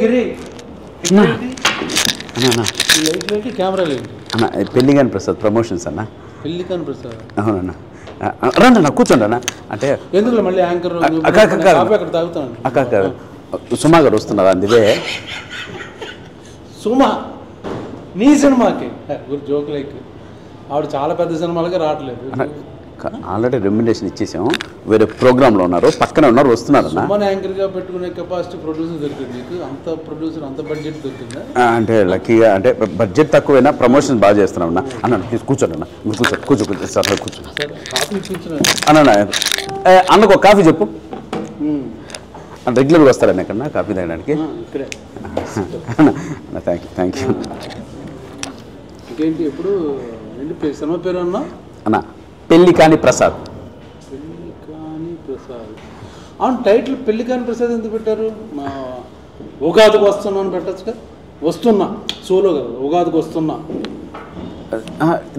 గిరి camera లేదు అన్న పెళ్లిగాని Prasad promotions అన్న. పెళ్లిగాని ప్రసాద్ అవునన్నా రండి అన్న కూర్చోండి అన్న. అంటే ఎందుకు మళ్ళీ యాంకర్ అక్కడ తాగుతాను. అక్క సుమా గారు వస్తున్నారు అందుకే. సుమా నీ సినిమాకి జోక్ లైక్ ఆవిడ చాలా పెద్ద సినిమాలకి రావట్లేదు. ఆల్రెడీ రెమ్యునరేషన్ ఇచ్చేసాం, వేరే ప్రోగ్రాంలో ఉన్నారు, పక్కనే ఉన్నారు, వస్తున్నారు అన్న. సుమన్ యాంకర్గా పెట్టుకునే కెపాసిటీ ప్రొడ్యూసర్ దొరికింది నీకు? అంత ప్రొడ్యూసర్ అంత బడ్జెట్ దొరికిందా? అంటే లక్కీగా అంటే బడ్జెట్ తక్కువైనా ప్రమోషన్ బాగా చేస్తున్నాం అన్న. అన్న ప్లీజ్ కూర్చోండి అన్న, కూర్చో సార్ కూర్చోండి అన్న. అన్నకు ఒక కాఫీ చెప్పు. రెగ్యులర్గా వస్తారన్న ఎక్కడన్నా కాఫీ తాగడానికి? Thank you. ఇంకేంటి ఎప్పుడు ఏంటి సినిమా పేరు అన్నా? అన్న పెళ్లికాని ప్రసాద్. పెళ్లికాని ప్రసాద్. అవును, టైటిల్ పెళ్లికాని ప్రసాద్ ఎందుకు పెట్టారు? మా ఉగాదికి వస్తున్నా అని పెట్టచ్చుగా. వస్తున్నా సోలో కదా, ఉగాదికి వస్తున్నా.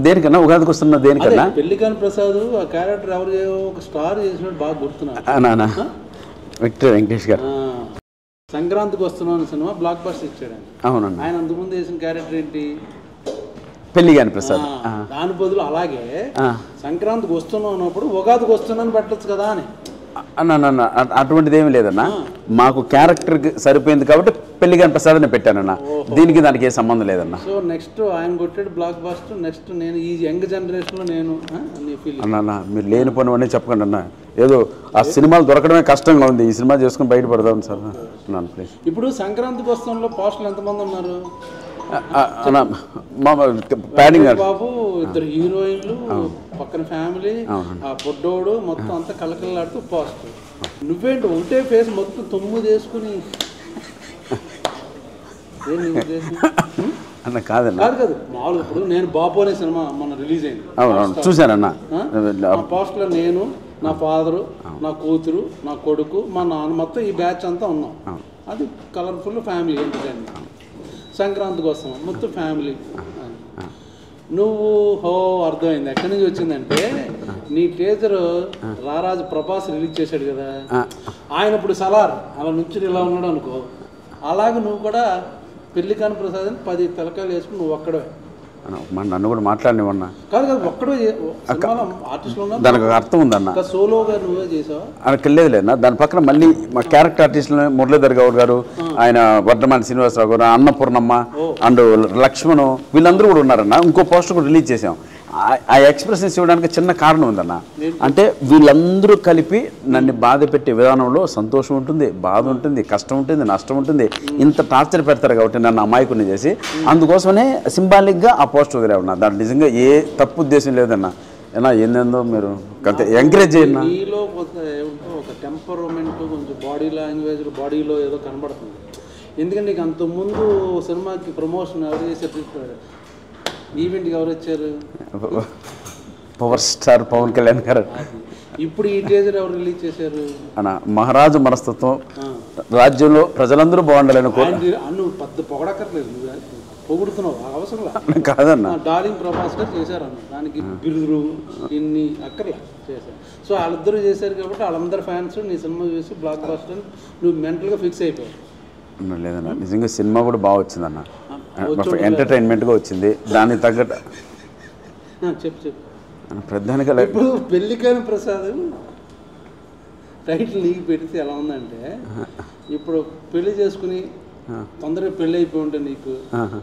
దేనికన్నా ఉగాదికి వస్తున్నా? దేనికన్నా పెళ్లికాని ప్రసాద్ ఆ క్యారెక్టర్ ఎవరు ఒక స్టార్ చేసినట్టు బాగా గుర్తున్నా. విక్టర్ వెంకటేష్ గారు సంక్రాంతికి వస్తున్నాను సినిమా బ్లాక్ బస్టర్ ఇచ్చాడు. అవునండి. ఆయన అంతకుముందు వేసిన క్యారెక్టర్ ఏంటి? పెళ్లిగాని ప్రసాద్. దాని బదులు అలాగే సంక్రాంతికి వస్తున్నాం అన్నప్పుడు ఉగాదికి వస్తున్నాను పెట్టచ్చు కదా అని అన్న. అటువంటిది ఏమి లేదన్నా, మాకు క్యారెక్టర్కి సరిపోయింది కాబట్టి పెళ్లిగాని ప్రసాద్ అని పెట్టానన్నా. దీనికి దానికి ఏ సంబంధం లేదన్నా. సో నెక్స్ట్ ఆయన కొట్టాడు బ్లాక్ బస్టర్, నెక్స్ట్ నేను ఈ యంగ్ జనరేషన్లో నేను అన్న మీరు లేని పని అన్నీ చెప్పకండి అన్న. ఏదో ఆ సినిమాలు దొరకడమే కష్టంగా ఉంది, ఈ సినిమా చేసుకుని బయటపడదాం సార్ అన్నాను ప్లీజ్. ఇప్పుడు సంక్రాంతికి వస్తాంలో పోస్టులు ఎంతమంది ఉన్నారు? బాబు, ఇద్దరు హీరోయిన్లు, పక్కన ఫ్యామిలీ, ఆ పొడ్డోడు, మొత్తం అంతా కలకలాడుతూ పోస్టర్. నువ్వేంటి ఒకటే ఫేస్ మొత్తం 9 వేసుకుని అన్న? కాదన్న, కాదు మామూలు. ఇప్పుడు నేను బాబు అనే సినిమా మొన్న రిలీజ్ అయింది. అవును చూశానన్న. పోస్టర్లో నేను, నా ఫాదరు, నా కూతురు, నా కొడుకు, మా నాన్న, మొత్తం ఈ బ్యాచ్ అంతా ఉన్నాం. అది కలర్ఫుల్ ఫ్యామిలీ ఎంటర్టైన్మెంట్. సంక్రాంతికి వస్తున్నాం మొత్తం ఫ్యామిలీ. నువ్వు అర్థమైంది ఎక్కడి నుంచి వచ్చిందంటే, నీ టీజర్ రారాజు ప్రభాస్ రిలీజ్ చేశాడు కదా, ఆయన ఇప్పుడు సలార్ అలా నుంచి ఇలా ఉన్నాడు అనుకో, అలాగే నువ్వు కూడా పెళ్లికాని ప్రసాద్ అని 10 తలకాయలు వేసుకుని నువ్వు ఒక్కడే. నన్ను కూడా మాట్లాడినవన్నా. కాదు ఒక్కడే ఆర్టిస్టులు దానికి ఒక అర్థం ఉందన్న. సోలోగా నువ్వే చేసావా? అక్కడికి వెళ్ళలేదన్నా. దాని పక్కన మళ్ళీ మా క్యారెక్టర్ ఆర్టిస్టులు మురళీధర్ గౌడ్ గారు, ఆయన వర్ధమాన శ్రీనివాసరావు గారు, అన్నపూర్ణమ్మ అండ్ లక్ష్మణ్, వీళ్ళందరూ కూడా ఉన్నారన్న. ఇంకో పోస్టర్ కూడా రిలీజ్ చేసాం. ఆ ఎక్స్ప్రెషన్స్ ఇవ్వడానికి చిన్న కారణం ఉందన్న. అంటే వీళ్ళందరూ కలిపి నన్ను బాధ పెట్టే విధానంలో సంతోషం ఉంటుంది, బాధ ఉంటుంది, కష్టం ఉంటుంది, నష్టం ఉంటుంది. ఇంత టార్చర్ పెడతారు కాబట్టి నన్ను అమాయకుని చేసి, అందుకోసమనే సింబాలిక్గా ఆ పోస్టర్ వదిలే ఉన్నా. దాంట్లో నిజంగా ఏ తప్పు ఉద్దేశం లేదన్న. ఏనా ఏందేందో మీరు ఎంకరేజ్ చేయండి. నీలో ఒక టెంపరమెంట్, కొంచెం బాడీ లాంగ్వేజ్, బాడీలో ఏదో కనబడుతుంది. ఎందుకంటే నీకు అంతకుముందు సినిమాకి ప్రమోషన్ ఎవరు చేసే ఈవెంట్కి ఎవరు వచ్చారు? పవర్ స్టార్ పవన్ కళ్యాణ్ గారు. ఇప్పుడు ఈ టీజర్ ఎవరు రిలీజ్ చేశారు? అన్న మహారాజు మనస్తత్వం, రాజ్యంలో ప్రజలందరూ బాగుండాలని నువ్వు పెద్ద పొగడక్కర్లేదు, పొగుడుతున్నావు అవసరం కాదన్న. డార్లింగ్ ప్రభాస్ గారు చేశారన్న, దానికి బిరుదులు ఇన్ని అక్కర్లే చేశారు. సో వాళ్ళిద్దరూ చేశారు కాబట్టి వాళ్ళందరూ ఫ్యాన్స్ నీ సినిమా చూసి బ్లాక్ బస్టర్ నువ్వు మెంటల్గా ఫిక్స్ అయిపోయావు. లేదన్న, నిజంగా సినిమా కూడా బాగా వచ్చిందన్న, ఎంటర్టైన్మెంట్గా వచ్చింది. దానికి తగ్గట్టు చెప్పు ప్రధానిగా. ఇప్పుడు పెళ్లికాని ప్రసాద్ టైటిల్ నీకు పెడితే ఎలా ఉందంటే, ఇప్పుడు పెళ్లి చేసుకుని తొందరగా పెళ్ళి అయిపోయి ఉంటే నీకు,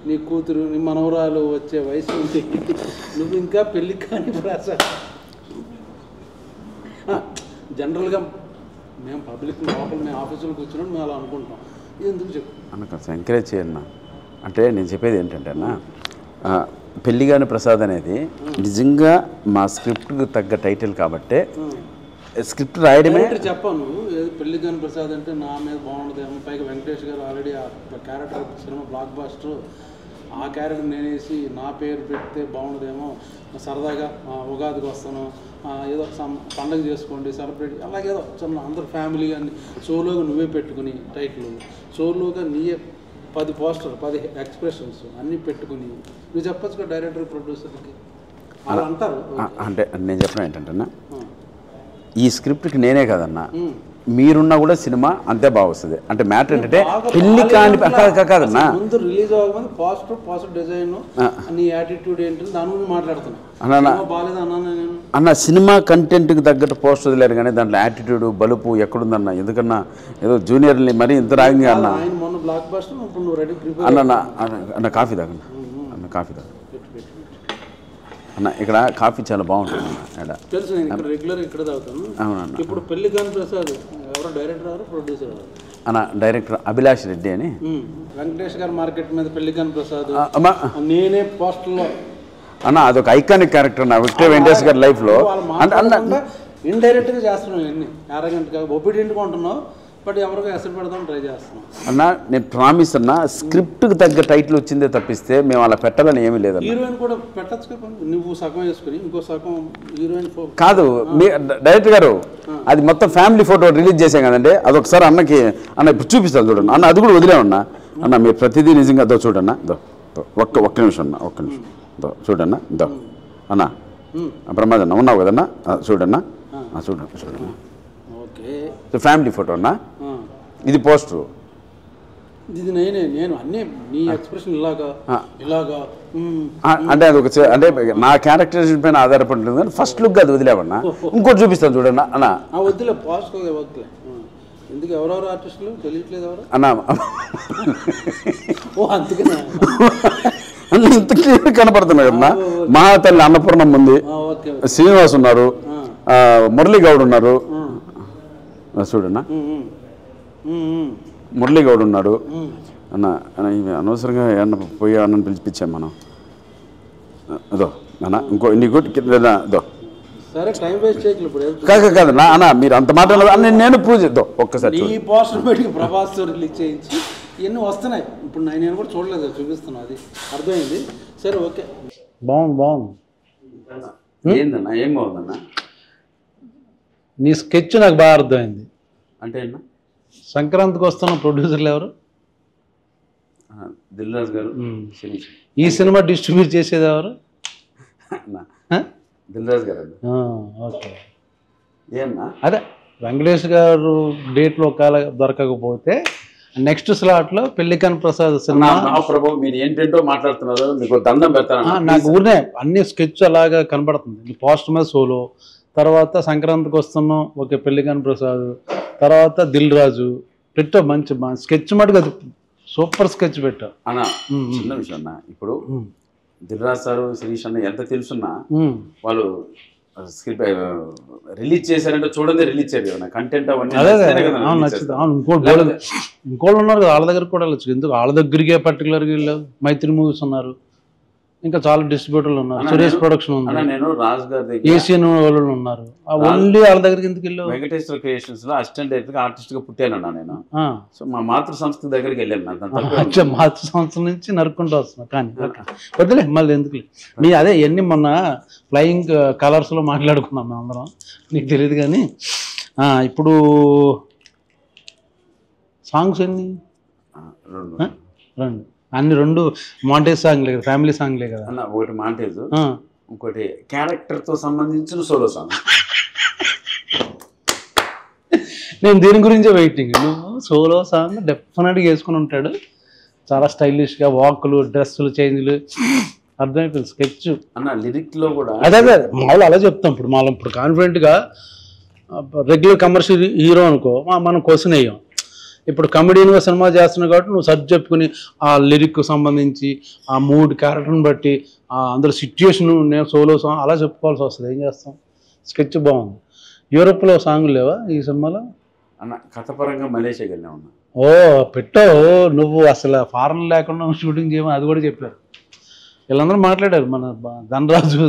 నీ కూతురు, నీ మనవరాలు వచ్చే వయసు ఉంటే నువ్వు ఇంకా పెళ్లికాని ప్రసాద్. జనరల్గా మేము పబ్లిక్ లోపల మేము ఆఫీసులో కూర్చున్నాం, మేము అలా అనుకుంటాం. ఎందుకు చెప్పు అన్న, ఎంకరేజ్ చేయన్నా. అంటే నేను చెప్పేది ఏంటంటే అన్న, పెళ్లిగాని ప్రసాద్ అనేది నిజంగా మా స్క్రిప్ట్కి తగ్గ టైటిల్ కాబట్టే స్క్రిప్ట్ రాయడమే. చెప్పాను పెళ్లిగాని ప్రసాద్ అంటే నా మీద బాగుండదేమో, పైగా వెంకటేష్ గారు ఆల్రెడీ ఆ క్యారెక్టర్ సినిమా బ్లాక్ బస్టర్, ఆ క్యారెక్టర్ నేనేసి నా పేరు పెడితే బాగుండదేమో, సరదాగా ఉగాదికి వస్తాను, ఏదో పండగ చేసుకోండి సెలబ్రేట్, అలాగేదో చిన్న అందరు ఫ్యామిలీ అని సోలోగా నువ్వే పెట్టుకుని టైటిల్, సోలోగా నీయే 10 పోస్టర్ 10 ఎక్స్ప్రెషన్స్ అన్నీ పెట్టుకుని నువ్వు చెప్పచ్చు కదా డైరెక్టర్ ప్రొడ్యూసర్కి. అలా అంటారు. అంటే నేను చెప్పిన ఏంటంటే ఈ స్క్రిప్ట్కి నేనే కదన్నా, మీరున్నా కూడా సినిమా అంతే బాగా వస్తుంది. అంటే మ్యాటర్ ఏంటంటే పెళ్లి కాని కాదన్నా, ముందు రిలీజ్ అవ్వకముందు పాజిటివ్ డిజైన్ నీ యాటిట్యూడ్ ఏంటి దాని గురించి మాట్లాడుతున్నా బాగాలేదు అన్నా నేను అన్న. సినిమా కంటెంట్కి తగ్గట్టు పోస్ట్ వదిలేరు కానీ దాంట్లో యాటిట్యూడ్ బలుపు ఎక్కడుందన్న. ఎందుకన్నా ఏదో జూనియర్ని మరీ ఇంత రాగింగ్ అన్న. ఆయన మొన్న బ్లాక్ బస్టర్ ఇప్పుడు నువ్వు రెడీ ప్రిపేర్ అన్న కాఫీ తాగన్నా, అన్న కాఫీ తాగ అన్న. ఇక్కడ కాఫీ చాలా బాగుంటుంది అన్న. తెలుసు, నేను ఇక్కడ రెగ్యులర్ ఇక్కడ తాగుతాను. అవునన్న. ఇప్పుడు పెళ్లి కాని ప్రసాద్ ఎవరో డైరెక్టర్ ఎవరు ప్రొడ్యూసర్ అన్న? డైరెక్టర్ అభిలాష్ రెడ్డి అని. వెంకటేష్ గారు మార్కెట్ మీద పెళ్లి కాని ప్రసాద్ నేనే పోస్టర్లో అన్న. అదొక ఐకానిక్ క్యారెక్టర్ అన్న విక్టర్ వెంకటేష్ గారి లైఫ్లో. అంటే ఇండైరెక్ట్గా చేస్తున్నావు ఇవన్నీ అరగంటగా ఒబీడియంట్గా ఉంటున్నావు, బట్ ఎవరికో ఎసరు పెడదాం ట్రై చేస్తున్నాం అన్న. నేను ప్రామిస్ అన్న, స్క్రిప్ట్కి తగ్గ టైటిల్ వచ్చిందే తప్పిస్తే మేము అలా పెట్టాలని ఏమీ లేదన్న. హీరోయిన్ కూడా పెట్టచ్చు కదా, నువ్వు సగం వేసుకుని ఇంకో సగం హీరోయిన్ కాదు. మీ డైరెక్టర్ గారు అది మొత్తం ఫ్యామిలీ ఫోటో రిలీజ్ చేసాం కదండి, అదొకసారి అన్నకి అన్న ఇప్పుడు చూపిస్తాను చూడండి అన్న. అది కూడా వదిలేమన్నా అన్న, మీరు ప్రతిదీ నిజంగా అదో చూడన్నా. ఒక్క నిమిషం అన్న, ఒక్క నిమిషం చూడన్నా. అన్న ప్రమాద్ అన్న ఉన్నావు కదన్నా, చూడన్నా చూడన్నా. ఓకే, ఫ్యామిలీ ఫోటో అన్న. ఇది పోస్టరు, ఇది నేను అన్నీ నీ ఎక్స్ప్రెషన్ ఇలాగా అంటే అది ఒక అంటే నా క్యారెక్టరైజేషన్ పైన ఆధారపడి ఉంటుంది కానీ ఫస్ట్ లుక్ అది వదిలేవన్నా. ఇంకోటి చూపిస్తాను చూడన్నా అన్న. వద్దులే పోస్ట్ వద్దులే. ఎందుకు ఎవరెవరు ఆర్టిస్టులు తెలియట్లేదు ఎవరు అన్న? ఓ అందుకనే అన్న ఇంత క్లియర్ కనపడుతున్నాయి కదన్నా. మహాతల్లి అన్నపూర్ణం ఉంది, శ్రీనివాస్ ఉన్నారు, మురళీ గౌడ్ ఉన్నారు చూడన్నా, మురళీ గౌడ్ ఉన్నాడు అన్న. అనవసరంగా ఏమన్నా పోయి అన్నని పిలిపించాం మనం. అదో అన్న ఇంకో నీకు అదో సరే టైం వేస్ట్ చేయగలరు ఇప్పుడు కాదన్నా అన్న. మీరు అంత మాట నేను ప్రూవ్ చేద్దాం ఒక్కసారి. ఈ పోస్టర్ పెట్టి ప్రభాస్ రిలీజ్ చేయించి ఇవన్నీ వస్తున్నాయి ఇప్పుడు. నేను కూడా చూడలేదు, చూపిస్తున్నా, అది అర్థమైంది. సరే ఓకే, బాగుంది. ఏందన్నా? ఏం బాగుందన్నా? నీ స్కెచ్ నాకు బాగా అర్థమైంది. అంటే అన్న సంక్రాంతికి వస్తున్న ప్రొడ్యూసర్లు ఎవరు? దిల్ రాజు గారు. ఈ సినిమా డిస్ట్రిబ్యూట్ చేసేది ఎవరు? దిల్ రాజు గారు. ఓకే, ఏమన్నా అదే వెంకటేష్ గారు డేట్లో ఒకవేళ దొరకకపోతే నెక్స్ట్ స్లాట్లో పెళ్లికాని ప్రసాద్ సినిమా. ప్రభు మీరు ఏంటంటో మాట్లాడుతున్నారు, మీకు దండం పెడతాను. నాకు ఊరినే అన్ని స్కెచ్ అలాగా కనబడుతుంది. పోస్టర్ మీద సోలో, తర్వాత సంక్రాంతికి వస్తున్నాం ఓకే పెళ్లికాని ప్రసాద్, తర్వాత దిల్ రాజు పెట్టావు. మంచి స్కెచ్ మటుకు అది సూపర్ స్కెచ్ పెట్టావు అన్న. చిన్న విషయం అన్న, ఇప్పుడు దిల్ రాజు సారు శిరీష్ అన్న ఎంత తెలుసున్నా వాళ్ళు స్క్రిప్ట్ రిలీజ్ చేశారంటే చూడండి రిలీజ్ చేయరు కంటెంట్ అవన్నీ. నచ్చుతుంది. ఇంకోళ్ళు ఉన్నారు కదా వాళ్ళ దగ్గర కూడా వెళ్ళచ్చు. ఎందుకు వాళ్ళ దగ్గరికే పర్టికులర్గా వెళ్ళావు? మైత్రి మూవీస్ ఉన్నారు, ఇంకా చాలా డిస్ట్రిబ్యూటర్లు ఉన్నారు, సురేష్ ప్రొడక్షన్ ఉంది, నేను రాజు గారి ఏషియన్ వాళ్ళు ఉన్నారు. ఓన్లీ వాళ్ళ దగ్గరికి ఎందుకు వెళ్ళావు? వెంకటేశ్వర క్రియేషన్స్ లో అసిస్టెంట్ డైరెక్టర్ గా ఆర్టిస్ట్ గా పుట్టాను నేను. సో మా మాతృ సంస్థ దగ్గరికి వెళ్ళాను. మాతృ సంస్థ నుంచి నరుక్కుంటూ వస్తున్నా. కానీ వద్దులే మళ్ళీ ఎందుకులే. మీ అదే ఎన్ని మొన్న ఫ్లయింగ్ కలర్స్ లో మాట్లాడుకున్నాం మేము అందరం, నీకు తెలియదు. కానీ ఇప్పుడు సాంగ్స్ ఎన్ని? రెండు. అన్ని రెండు మాంటేజ్ సాంగ్లే కదా, ఫ్యామిలీ సాంగ్లే కదా అన్న. ఒకటి మాంటేజ్, ఇంకోటి క్యారెక్టర్ తో సంబంధించిన సోలో సాంగ్. నేను దీని గురించే వెయిటింగ్. నువ్వు సోలో సాంగ్ డెఫినెట్గా వేసుకుని ఉంటాడు, చాలా స్టైలిష్గా వాకులు, డ్రెస్సులు, చేంజ్లు అర్థమైపోయింది. స్కెచ్ అన్న లిరిక్ లో కూడా అదే మామూలు అలా చెప్తాం. ఇప్పుడు మనం ఇప్పుడు కాన్ఫిడెంట్గా రెగ్యులర్ కమర్షియల్ హీరో అనుకో మనం క్వశ్చన్ వేయం. ఇప్పుడు కమెడీన్గా సినిమా చేస్తున్నావు కాబట్టి నువ్వు సర్చ్ చెప్పుకుని ఆ లిరిక్కు సంబంధించి ఆ మూడ్ క్యారెక్టర్ని బట్టి అందరూ సిచ్యుయేషన్ నేను సోలో సాంగ్ అలా చెప్పుకోవాల్సి వస్తుంది. ఏం చేస్తాం? స్కెచ్ బాగుంది. యూరోప్లో సాంగ్లు లేవా ఈ సినిమాలో? అన్న కథపరంగా మలేషియాకి వెళ్ళా ఉన్నా. ఓ పెట్టావు నువ్వు, అసలు ఫారెన్ లేకుండా షూటింగ్ చేయమని అది కూడా చెప్పారు. వీళ్ళందరూ మాట్లాడారు, మన ధనరాజు,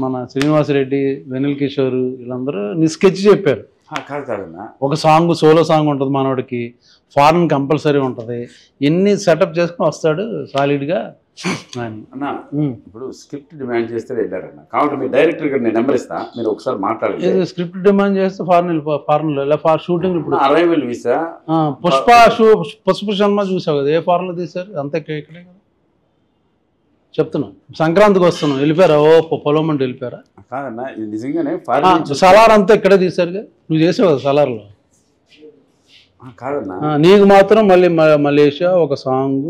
మన శ్రీనివాస్ రెడ్డి, వెనిల్ కిషోర్, వీళ్ళందరూ నీ స్కెచ్ చెప్పారు. కాదన్నా ఒక సాంగ్ సోలో సాంగ్ ఉంటుంది మనోడికి, ఫారెన్ కంపల్సరీ ఉంటుంది, ఎన్ని సెటప్ చేసుకుని వస్తాడు సాలిడ్గా అని. అన్న ఇప్పుడు స్క్రిప్ట్ డిమాండ్ చేస్తే వెళ్ళారన్న, కాబట్టి మీ డైరెక్టర్ గారు నేను నెంబర్ ఇస్తా, మీరు ఒకసారి మాట్లాడండి. స్క్రిప్ట్ డిమాండ్ చేస్తే ఫారెన్లో ఇలా షూటింగ్. ఇప్పుడు అరైవల్ వీసా పుష్ప సినిమా చూసావు కదా, ఏ ఫారెన్లో తీశారు? అంతే ఇక్కడే కదా చెప్తున్నా. సంక్రాంతికి వస్తున్నాం వెళ్ళిపోయారా? ఓ పొలం అంటే వెళ్ళిపోయారా? కాదన్నా ఇది నిజంగానే సలార్ అంతా ఇక్కడే తీశారుగా, నువ్వు చేసావు కదా సలార్లో. కాదన్నా నీకు మాత్రం మళ్ళీ మలేషియా ఒక సాంగ్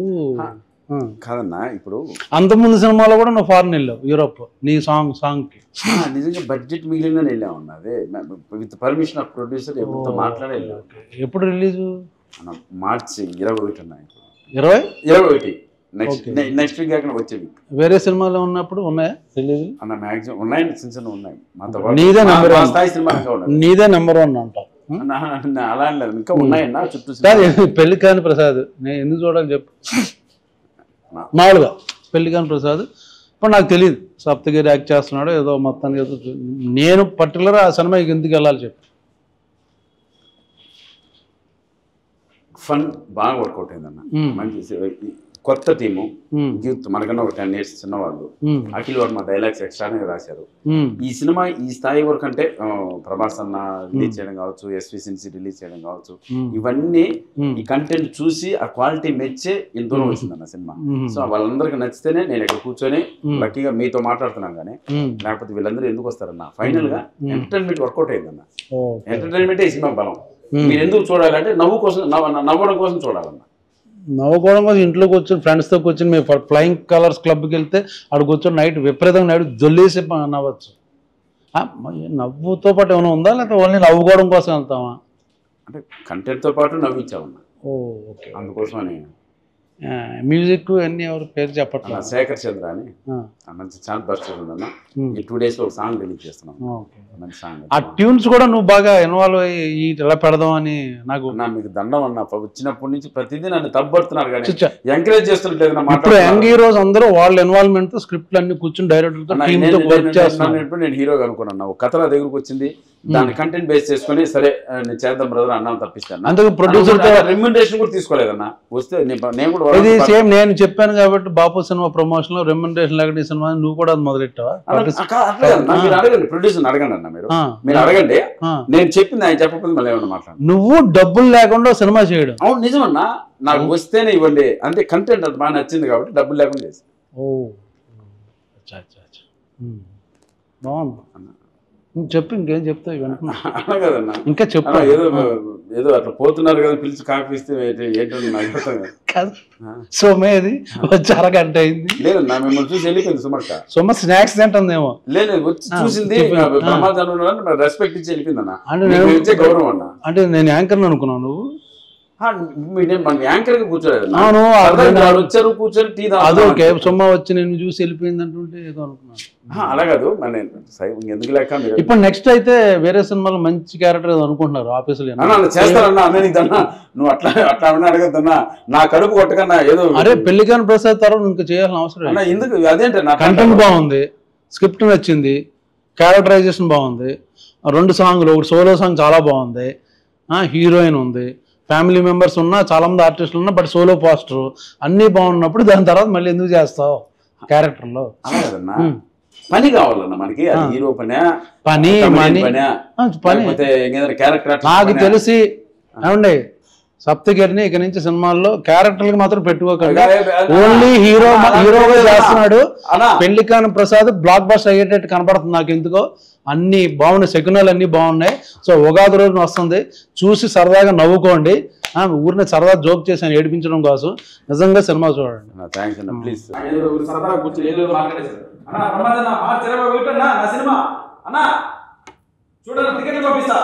కాదన్నా. ఇప్పుడు అంతకుముందు సినిమాలో కూడా నువ్వు ఫారెన్ వెళ్ళావు, యూరోప్, నీ సాంగ్కి. నిజంగా బడ్జెట్ మిగిలిన వెళ్ళామన్నా. అదే విత్ పర్మిషన్ ఆఫ్ ప్రొడ్యూసర్ ఎవరితో మాట్లాడే వెళ్ళాం. ఎప్పుడు రిలీజు? మార్చి 21 ఉన్నాయి. 21 నెక్స్ట్ వీక్ కాకుండా వచ్చే వీక్. వేరే సినిమాలో ఉన్నప్పుడు ఉన్నాయా రిలీజ్? అన్న మ్యాక్సిమం ఉన్నాయండి, చిన్న చిన్న ఉన్నాయి. నీదే నెంబర్ స్థాయి సినిమా నీదే నెంబర్ 1 అంటావు. అలా లేదు, ఇంకా ఉన్నాయన్న చుట్టూ. పెళ్లి కాని ప్రసాద్ నేను ఎందుకు చూడాలి చెప్పు? మామూలుగా పెళ్లి కాని ప్రసాద్ ఇప్పుడు నాకు తెలియదు, సప్తగిరి యాక్ట్ చేస్తున్నాడు ఏదో మొత్తానికి ఏదో. నేను పర్టికులర్ ఆ సినిమాకి ఎందుకు వెళ్ళాలి చెప్పు? ఫన్ బాగా వర్కౌట్ అయిందన్న. మంచి కొత్త టీము, యూత్, మనకన్నా ఒక 10 years చిన్నవాళ్ళు. అఖిల్ వర్మ డైలాగ్స్ ఎక్స్ట్రానే రాశారు. ఈ సినిమా ఈ స్థాయి వరకు అంటే ప్రభాస్ అన్న రిలీజ్ చేయడం కావచ్చు, ఎస్వి సిన్సి రిలీజ్ చేయడం కావచ్చు, ఇవన్నీ ఈ కంటెంట్ చూసి ఆ క్వాలిటీ మెచ్చే ఇంత దూరం వచ్చిందన్న సినిమా. సో వాళ్ళందరికీ నచ్చితేనే నేను ఇక్కడ కూర్చొని లక్కీగా మీతో మాట్లాడుతున్నాను. కానీ లేకపోతే వీళ్ళందరూ ఎందుకు వస్తారన్న? ఫైనల్ గా ఎంటర్టైన్మెంట్ వర్కౌట్ అయిందన్న. ఎంటర్టైన్మెంటే ఈ సినిమా బలం. మీరు ఎందుకు చూడాలంటే నవ్వడం కోసం చూడాలన్న. నవ్వుకోవడం కోసం ఇంట్లో కూర్చొని ఫ్రెండ్స్తో కూర్చొని మేము ఫ్లయింగ్ కలర్స్ క్లబ్కి వెళ్తే అక్కడ కూర్చొని నైట్ విపరీతంగా నైట్ జొల్లేసి నవ్వచ్చు. నవ్వుతో పాటు ఏమైనా ఉందా, లేకపోతే ఓన్లీ నవ్వుకోవడం కోసం వెళ్తామా? అంటే కంటెంట్తో పాటు నవ్వించామన్నా. ఓకే, అందుకోసమని. మ్యూజిక్ అన్ని ఎవరు పేరు చెప్పట్లేదు. శేఖర్ చంద్ర అని మంచి ఛాన్స్ బస్ట్ ఉందన్న. ఈ 2 days లో ఒక సాంగ్ రిలీజ్ చేస్తున్నాం. మంచి సాంగ్. ఆ ట్యూన్స్ కూడా నువ్వు బాగా ఇన్వాల్వ్ అయ్యి ఎలా పెడదాం అని నాకు. మీకు దండం అన్న, వచ్చినప్పటి నుంచి ప్రతిదీ నన్ను తప్పడుతున్నారు కానీ ఎంకరేజ్ చేస్తున్నట్లేదు. ఇప్పుడు యంగ్ హీరోస్ అందరూ వాళ్ళ ఇన్వాల్వ్మెంట్ తో స్క్రిప్ట్లు అన్ని కూర్చొని డైరెక్టర్ వర్క్ చేస్తున్నాను. నేను హీరోగా అనుకున్నాను. ఒక కథ నా దగ్గరకు వచ్చింది, దాని కంటెంట్ బేస్ చేసుకుని సరే నేను చేద్దాం బ్రదర్ అన్నాను తప్పిస్తాను. అందుకు ప్రొడ్యూసర్ రెమ్యునరేషన్ కూడా తీసుకోలేదన్నా. వస్తే నేను కూడా ఇది సేమ్ నేను చెప్పాను కాబట్టి బాపు సినిమా ప్రమోషన్ లో రెమ్యునరేషన్ లేకపోతే సినిమా నువ్వు కూడా అది మొదలెట్టావా? మీరు అడగండి, ప్రొడ్యూసర్ అడగండి అన్న. మీరు అడగండి, నేను చెప్పింది ఆయన చెప్పకపోతే మళ్ళీ ఏమన్నా మాట్లాడు. నువ్వు డబ్బులు లేకుండా సినిమా చేయడం? అవును నిజమన్నా, నాకు వస్తేనే ఇవ్వండి అంటే. కంటెంట్ అది బాగా నచ్చింది కాబట్టి డబ్బులు లేకుండా చేసి. బాగుంది, చెప్పు. ఇంకేం చెప్తావు కదన్నా? ఇంకా చెప్పు. ఏదో అట్లా పోతున్నారు కదా, పిలిచి కాఫీ ఇస్తే ఏంటో నాకు కాదు. సోమేది వచ్చి అరగంట అయింది. లేదన్నా, మిమ్మల్ని చూసి వెళ్ళిపోయింది సుమక్క. సొమ్మ స్నాక్స్ తింటుందేమో. లేదు, వచ్చి చూసింది, రెస్పెక్ట్ ఇచ్చి వెళ్ళిపోయింది అన్న. ఇచ్చే గౌరవం అన్న. అంటే నేను యాంకర్ అనుకున్నాను, నువ్వు యాంకర్ గా కూర్చోలేదు. వచ్చారు కూర్చొని టీ అదొకే. సొమ్మ వచ్చి నేను చూసి వెళ్ళిపోయింది అంటుంటే ఏదో అనుకున్నాను. అలా కాదు, ఎందుకు లేక. ఇప్పుడు నెక్స్ట్ అయితే వేరే సినిమాలో మంచి క్యారెక్టర్ ఏదో అనుకుంటున్నారు ఆఫీసులో. చేస్తారన్నా అన్న, నీదన్నా నువ్వు అట్లా అడగద్దన్నా. నా కడుపు కొట్టకన్నా ఏదో. అరే పెళ్లి కాని ప్రసాద్ తర్వాత ఇంకా చేయాల్సిన అవసరం ఎందుకు? అదేంటే కంటెంట్ బాగుంది, స్క్రిప్ట్ నచ్చింది, క్యారెక్టరైజేషన్ బాగుంది, 2 సాంగ్లు, ఒకటి సోలో సాంగ్ చాలా బాగుంది, హీరోయిన్ ఉంది, ఫ్యామిలీ మెంబర్స్ ఉన్నా, చాలా మంది ఆర్టిస్టులు ఉన్నా, బట్ సోలో పోస్టర్ అన్నీ బాగున్నప్పుడు దాని తర్వాత మళ్ళీ ఎందుకు చేస్తావు క్యారెక్టర్లో? పని కావాలన్నా మనకి. హీరో పని నాకు తెలిసి. ఏమండి, సప్తగిరిని ఇక నుంచి సినిమాల్లో క్యారెక్టర్లకు మాత్రం పెట్టుకోకండి. ఓన్లీ హీరోగా చేస్తున్నాడు. పెళ్లి కాని ప్రసాద్ బ్లాక్ బస్టర్ అయ్యేటట్టు కనపడుతుంది నాకు ఎందుకో. అన్ని బాగున్నాయి, శకునాలు అన్ని బాగున్నాయి. సో ఉగాది రోజున వస్తుంది, చూసి సరదాగా నవ్వుకోండి. ఊరిని సరదా జోక్ చేశాను ఏడిపించడం కోసం. నిజంగా సినిమా చూడండి. చూడండి, టికెట్ పంపిస్తా.